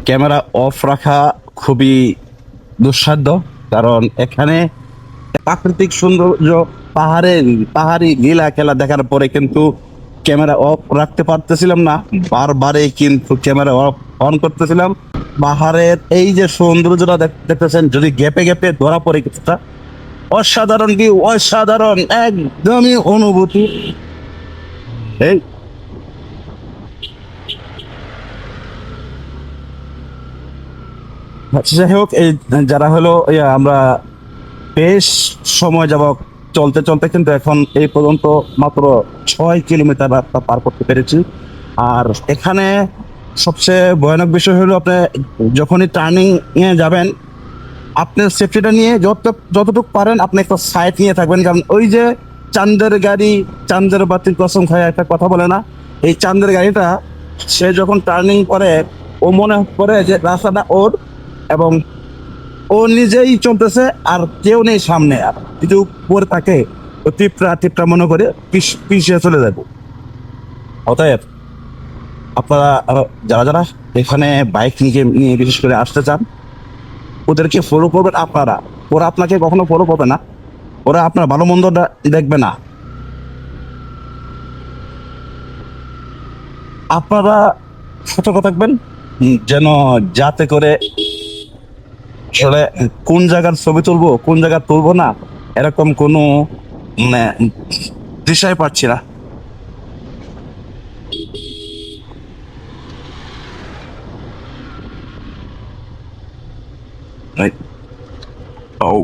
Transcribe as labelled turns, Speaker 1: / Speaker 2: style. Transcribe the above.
Speaker 1: Camera off রাখা খুবই দুঃসাধ্য, কারণ এখানে প্রাকৃতিক সৌন্দর্য, পাহাড়ি লীলা খেলা দেখার পরে কিন্তু ক্যামেরা অফ রাখতে পারতেছিলাম না। বারবারে কিন্তু ক্যামেরা অফ অন করতেছিলাম। পাহাড়ের এই যে সৌন্দর্যটা দেখতেছেন, যদি গ্যাপে গ্যাপে ধরা পড়ে কিছুটা, অসাধারণ কি অসাধারণ, একদমই অনুভূতি। এই আচ্ছা, যাই হোক, এই যারা হলো আমরা বেশ সময় যাব চলতে চলতে কিন্তু এখন এই পর্যন্ত মাত্র 6 কিলোমিটার রাস্তা পার করতে পেরেছি। আর এখানে সবচেয়ে ভয়ানক বিষয় হলো, আপনি যখনই টার্নিং এ যাবেন, আপনার সেফটিটা নিয়ে যতটুকু পারেন আপনি একটা সাইড নিয়ে থাকবেন। কারণ ওই যে চাঁদের গাড়ি, চাঁদের বাতির কসম খায় একটা কথা বলে না, এই চাঁদের গাড়িটা সে যখন টার্নিং করে, ও মনে করে যে রাস্তাটা ওর, এবং ও নিজেই চলতেছে আর কেউ নেই সামনে, আর কিছু পরে তাকে ও টিপটা টিপটা মনে করে পিছিয়ে চলে যাবো। অতএব আপনারা যারা যারা এখানে বাইক নিয়ে বিশেষ করে আসতে চান, ওদেরকে ফলো করবেন আপনারা। ওরা আপনাকে কখনো ফলো করবে না, ওরা আপনার ভালো মন্দটা দেখবে না। আপনারা সতর্ক থাকবেন, যেন যাতে করে আসলে কোন জায়গার ছবি তুলবো কোন জায়গায় তুলবো না, এরকম কোনো মানে দিশাই পাচ্ছি না। Right? Oh.